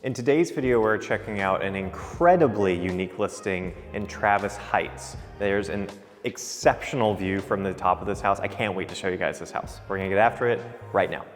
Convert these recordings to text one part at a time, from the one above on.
In today's video, we're checking out an incredibly unique listing in Travis Heights. There's an exceptional view from the top of this house. I can't wait to show you guys this house. We're gonna get after it right now.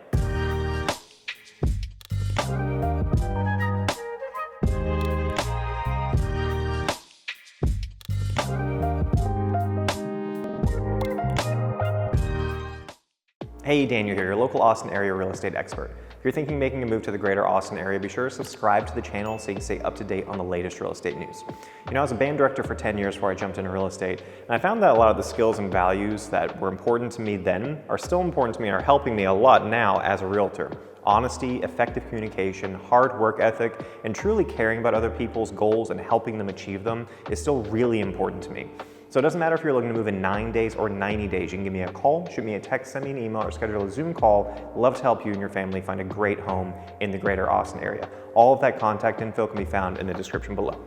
Hey, Daniel here, your local Austin area real estate expert. If you're thinking of making a move to the greater Austin area, be sure to subscribe to the channel so you can stay up to date on the latest real estate news. You know, I was a band director for 10 years before I jumped into real estate, and I found that a lot of the skills and values that were important to me then are still important to me and are helping me a lot now as a realtor. Honesty, effective communication, hard work ethic, and truly caring about other people's goals and helping them achieve them is still really important to me. So it doesn't matter if you're looking to move in 9 days or 90 days. You can give me a call, shoot me a text, send me an email, or schedule a Zoom call. Love to help you and your family find a great home in the greater Austin area. All of that contact info can be found in the description below.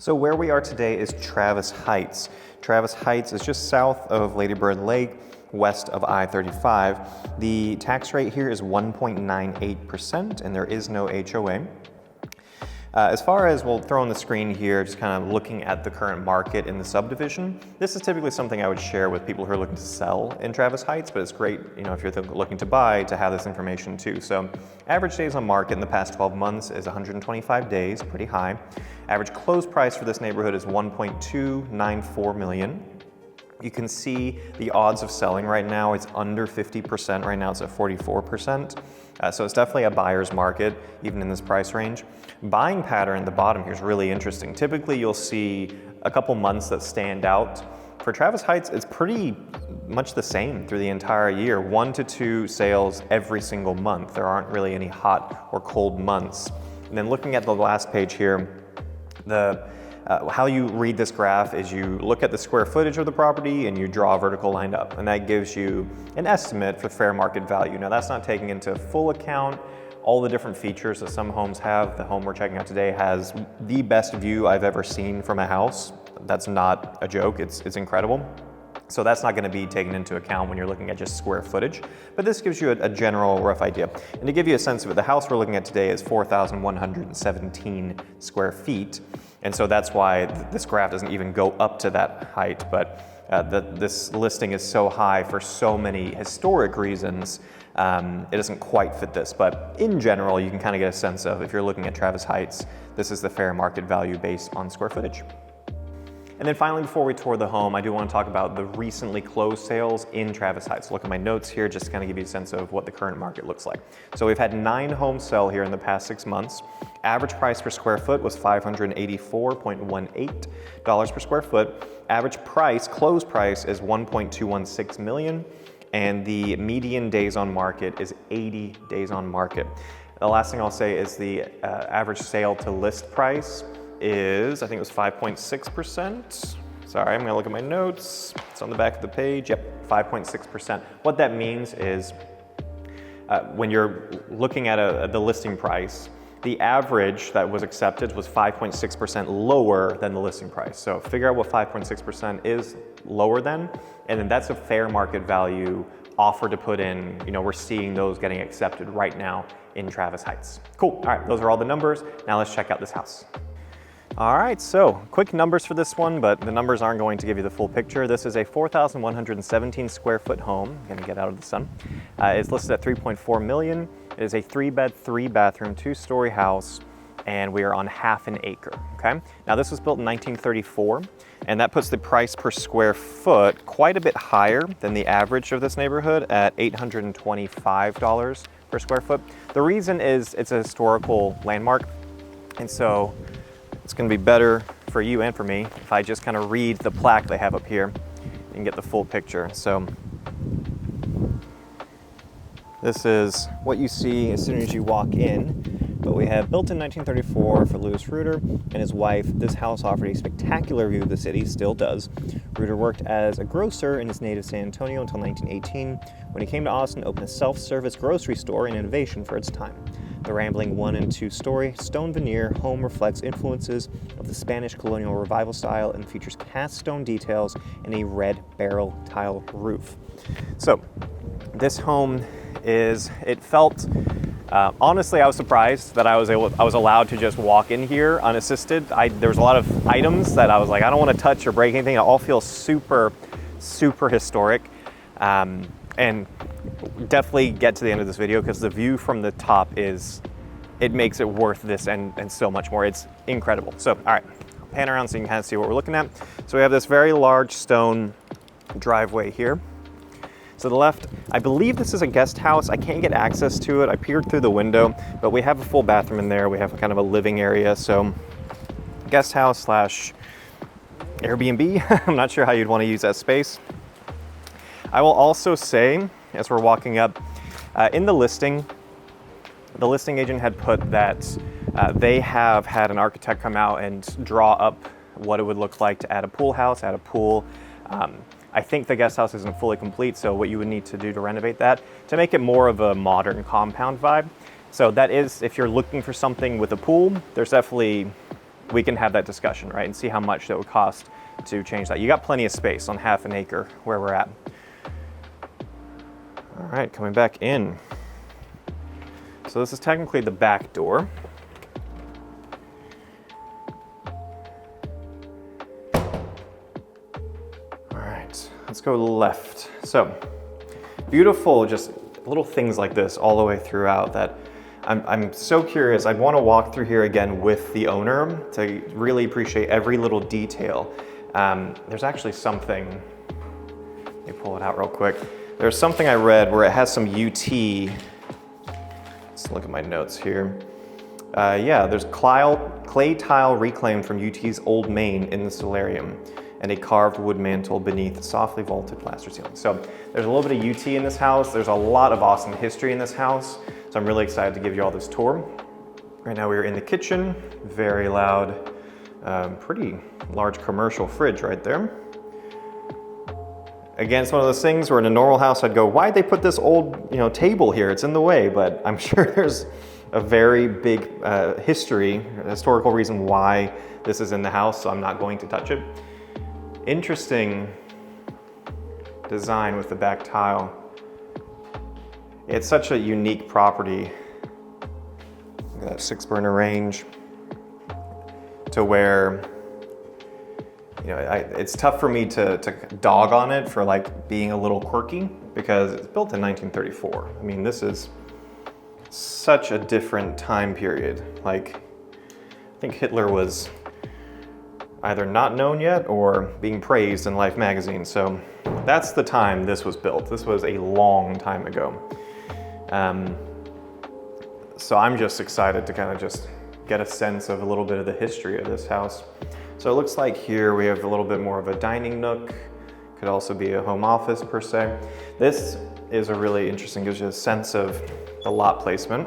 So where we are today is Travis Heights. Travis Heights is just south of Lady Bird Lake, west of I-35. The tax rate here is 1.98%, and there is no HOA. As far as we'll throw on the screen here, just kind of looking at the current market in the subdivision, this is typically something I would share with people who are looking to sell in Travis Heights, but it's great, you know, if you're looking to buy, to have this information too. So average days on market in the past 12 months is 125 days, pretty high. Average close price for this neighborhood is 1.294 million. You can see the odds of selling right now, it's under 50%. Right now it's at 44%. So it's definitely a buyer's market, even in this price range. Buying pattern at the bottom here is really interesting. Typically you'll see a couple months that stand out. For Travis Heights, it's pretty much the same through the entire year. 1 to 2 sales every single month. There aren't really any hot or cold months. And then looking at the last page here, how you read this graph is you look at the square footage of the property and you draw a vertical line up, and that gives you an estimate for fair market value. Now that's not taking into full account all the different features that some homes have. The home we're checking out today has the best view I've ever seen from a house. That's not a joke, it's incredible. So that's not going to be taken into account when you're looking at just square footage, but this gives you a general rough idea. And to give you a sense of it, the house we're looking at today is 4,117 square feet. And so that's why this graph doesn't even go up to that height, but this listing is so high for so many historic reasons, it doesn't quite fit this. But in general, you can kind of get a sense of, if you're looking at Travis Heights, this is the fair market value based on square footage. And then finally, before we tour the home, I do want to talk about the recently closed sales in Travis Heights. Look at my notes here, just to kind of give you a sense of what the current market looks like. So we've had 9 homes sell here in the past 6 months. Average price per square foot was $584.18 per square foot. Average price, closed price, is $1.216 million. And the median days on market is 80 days on market. The last thing I'll say is the average sale to list price is, I think it was 5.6%. Sorry, I'm gonna look at my notes. It's on the back of the page. Yep, 5.6%. What that means is when you're looking at the listing price, the average that was accepted was 5.6% lower than the listing price. So figure out what 5.6% is lower than, and then that's a fair market value offer to put in. You know, we're seeing those getting accepted right now in Travis Heights. Cool, all right, those are all the numbers. Now let's check out this house. All right, so quick numbers for this one, but the numbers aren't going to give you the full picture. This is a 4,117 square foot home. I'm gonna get out of the sun. It's listed at 3.4 million. It is a 3-bed, 3-bathroom, 2-story house, and we are on half an acre, okay? Now this was built in 1934, and that puts the price per square foot quite a bit higher than the average of this neighborhood at $825 per square foot. The reason is it's a historical landmark, and so it's going to be better for you and for me if I just kind of read the plaque they have up here and get the full picture. So this is what you see as soon as you walk in. But we have built in 1934 for Louis Reuter and his wife. This house offered a spectacular view of the city, still does. Reuter worked as a grocer in his native San Antonio until 1918. When he came to Austin, opened a self-service grocery store, an innovation for its time. The rambling 1- and 2-story stone veneer home reflects influences of the Spanish colonial revival style and features cast stone details and a red barrel tile roof. So this home it felt Honestly, I was surprised that I was allowed to just walk in here unassisted. There was a lot of items that I was like, I don't want to touch or break anything. It all feels super, super historic. And definitely get to the end of this video because the view from the top it makes it worth this and so much more. It's incredible. So, all right, I'll pan around so you can kind of see what we're looking at. So we have this very large stone driveway here. To the left, I believe this is a guest house. I can't get access to it. I peered through the window, but we have a full bathroom in there. We have kind of a living area. So guest house slash Airbnb. I'm not sure how you'd want to use that space. I will also say, as we're walking up, in the listing agent had put that they have had an architect come out and draw up what it would look like to add a pool house, add a pool. I think the guest house isn't fully complete, so what you would need to do to renovate that, to make it more of a modern compound vibe. So that is, if you're looking for something with a pool, there's definitely, we can have that discussion, right? And see how much that would cost to change that. You got plenty of space on half an acre where we're at. All right, coming back in. So this is technically the back door. Let's go left. So beautiful, just little things like this all the way throughout that I'm so curious. I'd want to walk through here again with the owner to really appreciate every little detail. There's actually something, let me pull it out real quick. There's something I read where it has some UT. Let's look at my notes here. Yeah, there's clay tile reclaimed from UT's old main in the solarium, and a carved wood mantle beneath softly vaulted plaster ceiling. So there's a little bit of UT in this house. There's a lot of Austin history in this house. So I'm really excited to give you all this tour. Right now we're in the kitchen, very loud, pretty large commercial fridge right there. Again, it's one of those things where in a normal house I'd go, why'd they put this old table here? It's in the way, but I'm sure there's a very big historical reason why this is in the house, so I'm not going to touch it. Interesting design with the back tile. It's such a unique property. Look at that 6-burner range to where, it's tough for me to dog on it for like being a little quirky because it's built in 1934. I mean, this is such a different time period. Like, I think Hitler was either not known yet or being praised in Life magazine. So that's the time this was built. This was a long time ago. So I'm just excited to kind of just get a sense of a little bit of the history of this house. So it looks like here we have a little bit more of a dining nook. Could also be a home office per se. This is a really interesting, gives you a sense of the lot placement.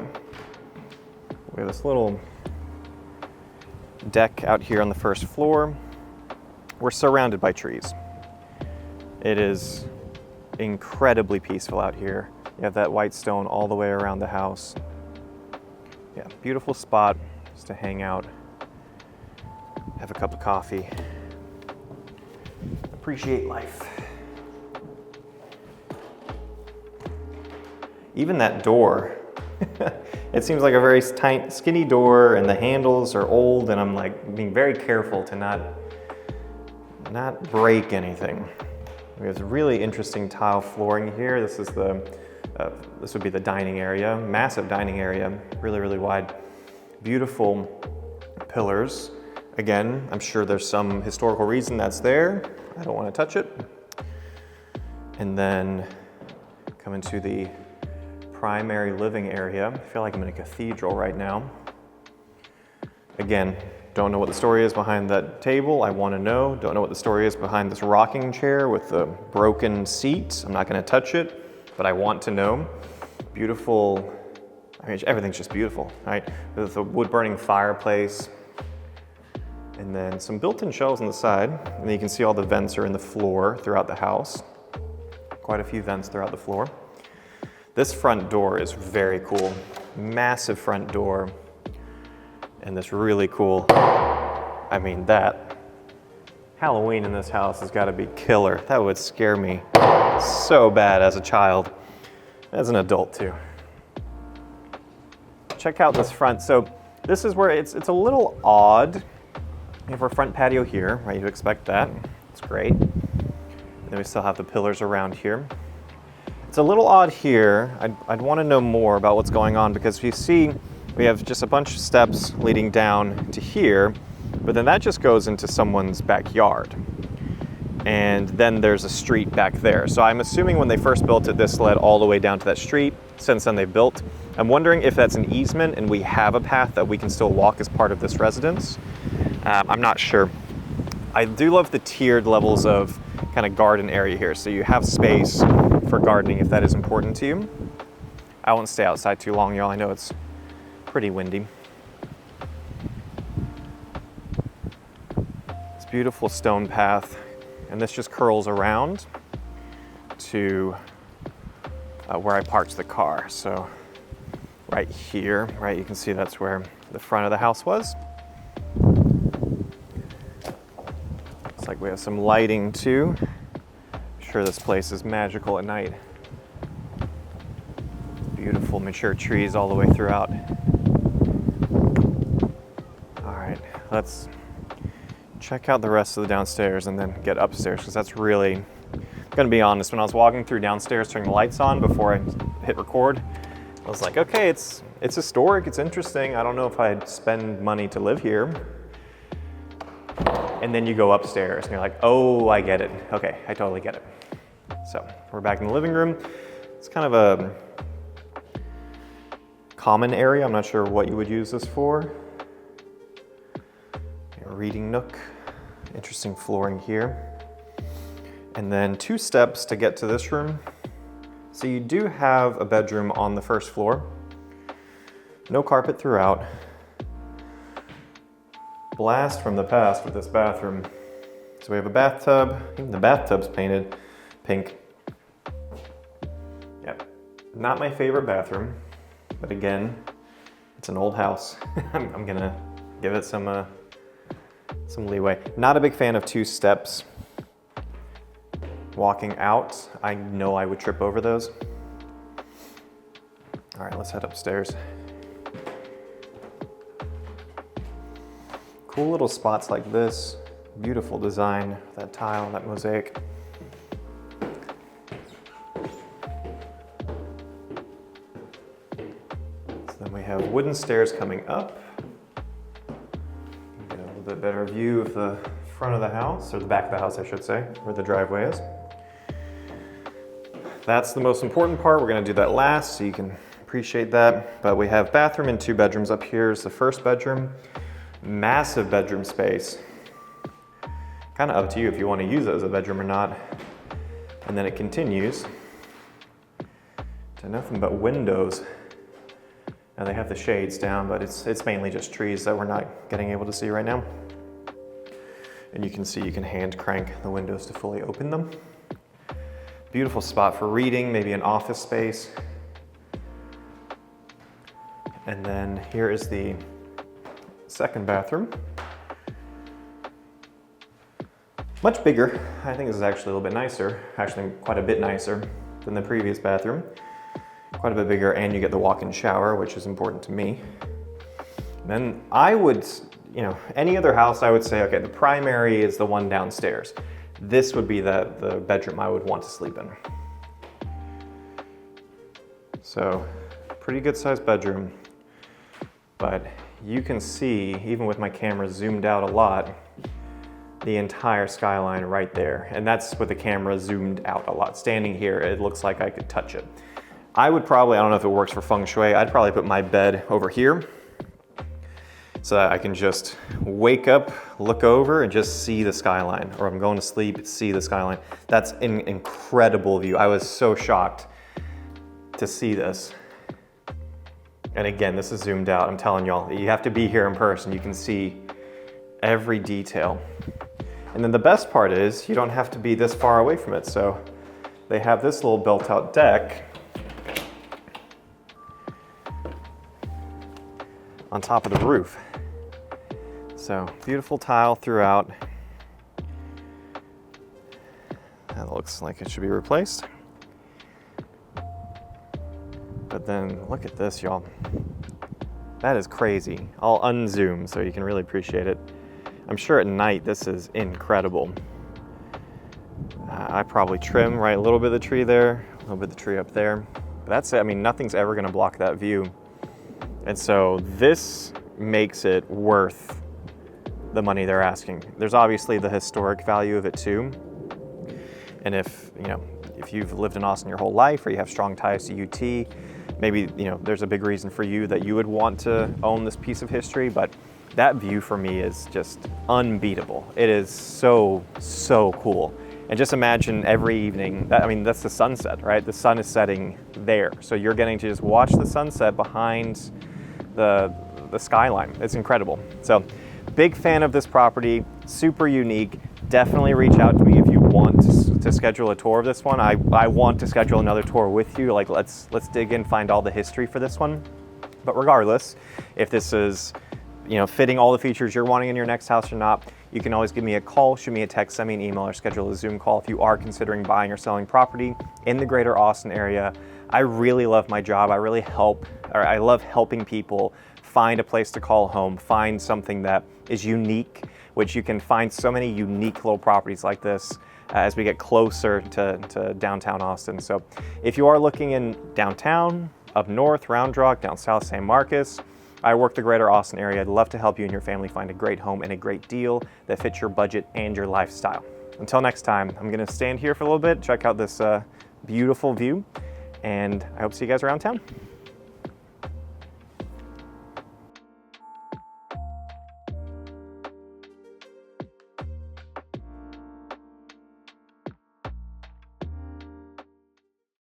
We have this little deck out here on the first floor. We're surrounded by trees. It is incredibly peaceful out here. You have that white stone all the way around the house. Yeah, beautiful spot just to hang out, have a cup of coffee, appreciate life. Even that door, it seems like a very tight, skinny door, and the handles are old, and I'm like being very careful to not break anything. We have really interesting tile flooring here. This is this would be the dining area, massive dining area, really, really wide. Beautiful pillars. Again, I'm sure there's some historical reason that's there. I don't want to touch it. And then come into the primary living area. I feel like I'm in a cathedral right now. Again, don't know what the story is behind that table. I want to know. Don't know what the story is behind this rocking chair with the broken seat. I'm not going to touch it, but I want to know. Beautiful, I mean, everything's just beautiful, right? There's a wood-burning fireplace, and then some built-in shelves on the side. And then you can see all the vents are in the floor throughout the house. Quite a few vents throughout the floor. This front door is very cool. Massive front door. And this really cool, I mean, that Halloween in this house has got to be killer. That would scare me so bad as a child, as an adult too. check out this front. So this is where it's a little odd. We have our front patio here, right? You'd expect that. It's great. And then we still have the pillars around here. It's a little odd here. I'd want to know more about what's going on, because if you see, we have just a bunch of steps leading down to here, but then that just goes into someone's backyard. And then there's a street back there. So I'm assuming when they first built it, this led all the way down to that street. Since then they've built. I'm wondering if that's an easement and we have a path that we can still walk as part of this residence. I'm not sure. I do love the tiered levels of kind of garden area here. So you have space for gardening if that is important to you. I won't stay outside too long, y'all. I know it's pretty windy. It's a beautiful stone path. And this just curls around to where I parked the car. So right here, right, you can see that's where the front of the house was. Looks like we have some lighting too. I'm sure this place is magical at night. Beautiful mature trees all the way throughout. All right, let's check out the rest of the downstairs and then get upstairs, because that's really, I'm gonna be honest, when I was walking through downstairs, turning the lights on before I hit record, I was like, okay, it's historic, it's interesting. I don't know if I'd spend money to live here. And then you go upstairs and you're like, oh, I get it. Okay, I totally get it. So we're back in the living room. It's kind of a common area. I'm not sure what you would use this for. A reading nook. Interesting flooring here. And then 2 steps to get to this room. So you do have a bedroom on the first floor. No carpet throughout. Blast from the past with this bathroom. So we have a bathtub. Even the bathtub's painted pink. Yep, not my favorite bathroom, but again, it's an old house. I'm gonna give it some leeway. Not a big fan of 2 steps. Walking out, I know I would trip over those. All right, let's head upstairs. Cool little spots like this. Beautiful design, that tile, that mosaic. So then we have wooden stairs coming up. Get a little bit better view of the front of the house, or the back of the house, I should say, where the driveway is. That's the most important part. We're gonna do that last so you can appreciate that. But we have bathroom and 2 bedrooms. Up here is the first bedroom. Massive bedroom space. Kind of up to you if you want to use it as a bedroom or not. And then it continues to nothing but windows. Now they have the shades down, but it's mainly just trees that we're not getting able to see right now. And you can see you can hand crank the windows to fully open them. Beautiful spot for reading, maybe an office space. And then here is the second bathroom. Much bigger. I think this is actually a little bit nicer. Actually, quite a bit nicer than the previous bathroom. Quite a bit bigger, and you get the walk-in shower, which is important to me. Then I would, any other house, I would say, okay, the primary is the one downstairs. This would be the bedroom I would want to sleep in. So, pretty good sized bedroom, but you can see, even with my camera zoomed out a lot, the entire skyline right there. And that's with the camera zoomed out a lot. Standing here, it looks like I could touch it. I would probably, I don't know if it works for feng shui, I'd probably put my bed over here so that I can just wake up, look over, and just see the skyline. Or I'm going to sleep, see the skyline. That's an incredible view. I was so shocked to see this. And again, this is zoomed out. I'm telling y'all, you have to be here in person. You can see every detail. And then the best part is you don't have to be this far away from it. So they have this little built-out deck on top of the roof. So beautiful tile throughout. That looks like it should be replaced. But then look at this, y'all. That is crazy. I'll unzoom so you can really appreciate it. I'm sure at night this is incredible. I probably trim right a little bit of the tree there, a little bit of the tree up there. But that's it. I mean, nothing's ever gonna block that view. And so this makes it worth the money they're asking. There's obviously the historic value of it too. And if you've lived in Austin your whole life, or you have strong ties to UT, maybe there's a big reason for you that you would want to own this piece of history, but that view for me is just unbeatable. It is so cool. And just imagine every evening, that's the sunset, right? The sun is setting there. So you're getting to just watch the sunset behind the skyline. It's incredible. So big fan of this property, super unique. Definitely reach out to me if you want to schedule a tour of this one. I want to schedule another tour with you. Like let's dig in, find all the history for this one. But regardless, if this is fitting all the features you're wanting in your next house or not, you can always give me a call, shoot me a text, send me an email, or schedule a Zoom call if you are considering buying or selling property in the greater Austin area. I really love my job. I love helping people find a place to call home, find something that is unique, which you can find so many unique little properties like this as we get closer to downtown Austin. So if you are looking in downtown, up north, Round Rock, down south, San Marcos, I work the greater Austin area. I'd love to help you and your family find a great home and a great deal that fits your budget and your lifestyle. Until next time, I'm gonna stand here for a little bit, check out this beautiful view, and I hope to see you guys around town.